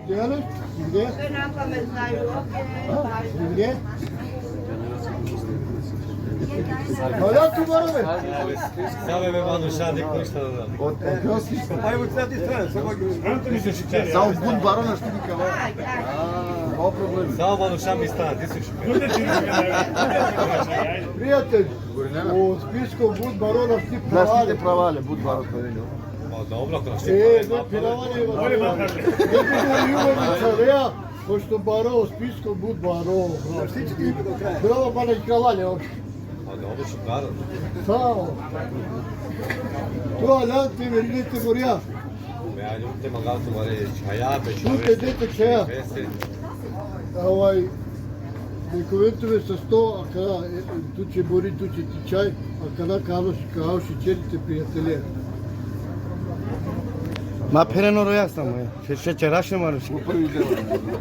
Деле? Где? Где? Оля ту бараме. Сабе ме манушадик ништа да дам. Од Јоси. Ајде од следната страна, само ги. Само бун барона што ти кава. Ова проблем. Само манушам ми стана, ти си шипер. Пријател, о списко буд барона ти правале. Правале буд барона велио. Па добро, кога што. Не пиравање. Јубавица, пошто баро списко буд баро. Браво бана и кралање општо. Па добро што карат. Само. Тоа ланте верилете морија. Беа љубте магалто баре чаја, Чуте дете чаја. Нековентове со 100, а када туче бори, туче ти чај, а када каоши черите пријателе. Ма перено роја само е. Шеќераше мараш.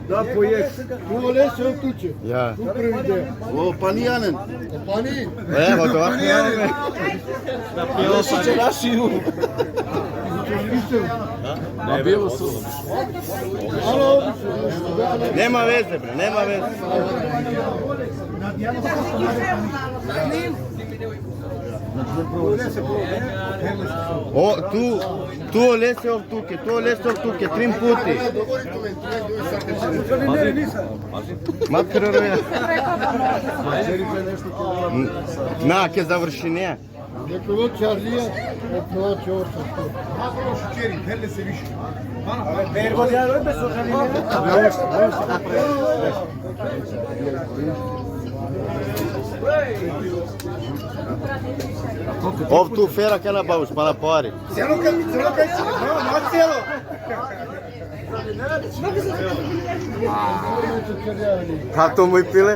Да, појек. Туо лесе од туче. Ја. Ту први ден. О, панијанен. Пани. Во тоа пијаме. Шеќераши ју. На бело со. Нема везе, бре, нема везе. О, tu lese ov tuke, 3 puti. Маткара роја. На, ке заврши неа. Некој Чарлија, плаче оча. Ов ту фера ке набавиш, па напари. Па то мој пиле?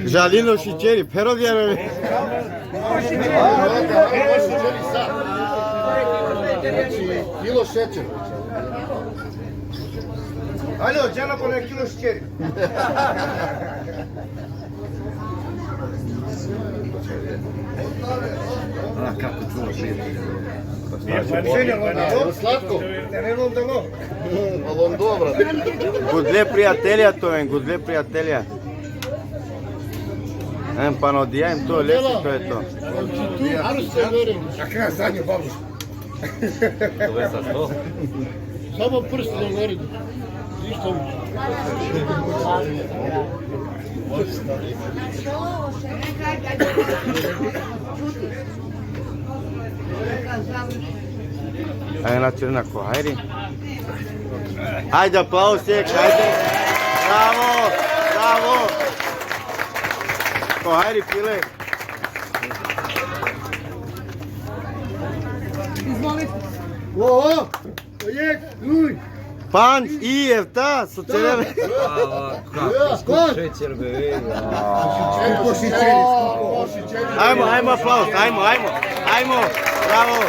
Жалино шичери, перо вјарове. Кило шеќер. Алјо, џана по не кило шеќери. Како чува Сладко. Алон добра. Гудле пријателија тоа е, гудле пријателија. Па надијаем тоа, леси тоа е тоа. Ту прсте верен. А крај задњу бабуш. Тоа са што? Само прсте верен. Ништо више. Ајде на Чернако, ајде. Ајде аплауз сек, ајде. Браво, браво. Ајде пиле. О, појек, уј. Панч и евта со цереве. Како шеќер бе. Ајмо аплауз, ајмо. Браво.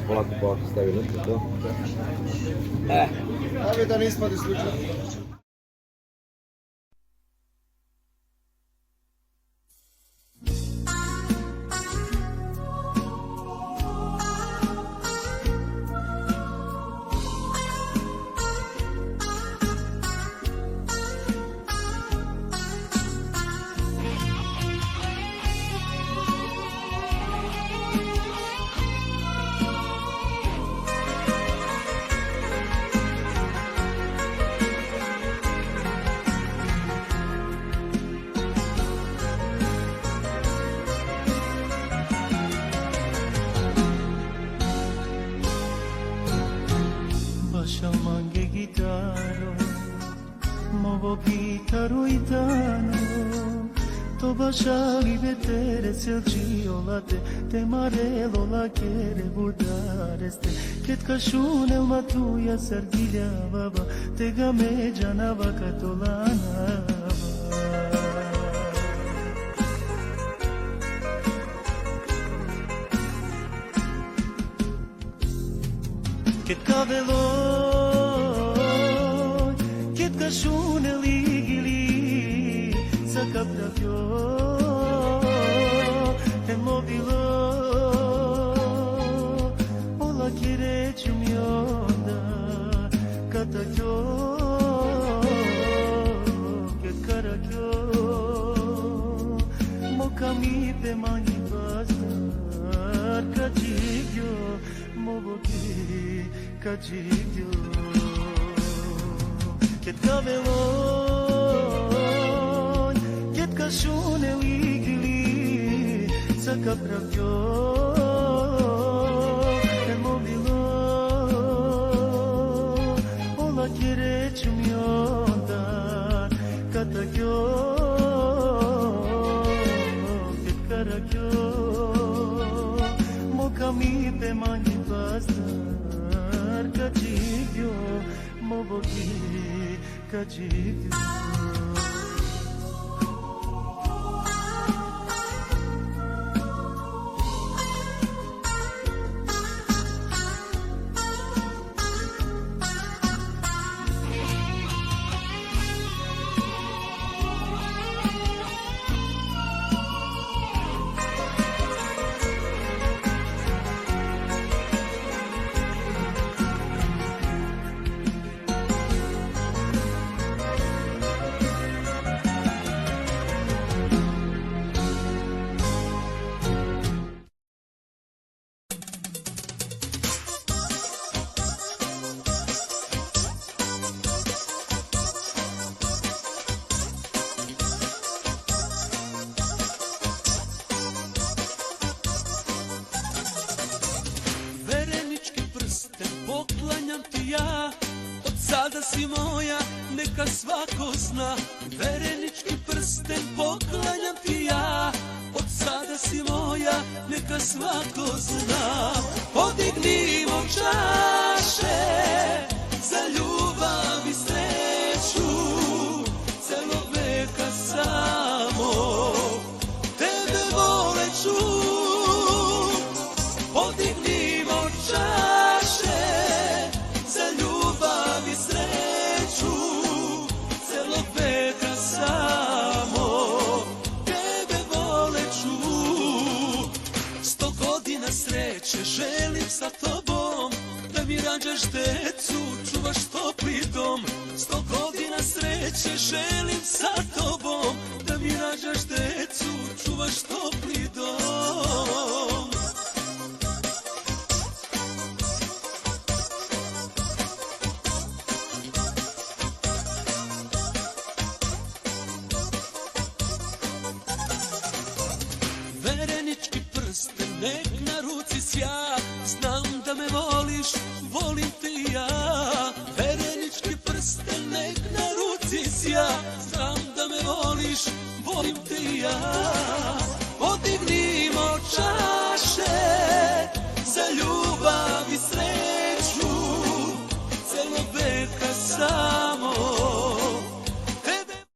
Полако стави на тоа. Абе да не испаде случај. Shamange gitaro, movo gitaro itano, to bashagi betere selciolate, te marelo la kere burdareste, ket kashune matuya sargilya baba, te game janava katolana. Ket ka veloj, ket ka shune ligili, sa ka pravjo, te mobilo, ola kireću mi onda, kata kjo, ket karakjo, moka mi pe manji bazar, kajigyo, moboki, kajigyo. Ket ka veloj, ket ka shune ligili, sa ka pravjo, te mobilo, ola kireću mi onda, kata kjo, ket karakjo, moka mi pe manji bazar, kajigyo, moboki, kajigyo. Poklanjam ti ja, od sada si moja, neka svako zna. Verenički prsten poklanjam ti ja, od sada si moja, neka svako zna. Podignimo čaše za ljubav i sreću, celog veka samo tebe voleću. Podignimo čaše za ljubav i sreću, celog veka samo tebe voleću. 100 godina sreće želim sa tobom, da mi rađaš decu, čuvaš topli dom. 100 godina sreće želim sa tobom, da mi rađaš decu, čuvaš topli dom. Verenički prsten nek na ruci sja, znam da me voliš, volim te i ja. Verenički prsten nek na ruci sja, znam da me voliš, volim te i ja.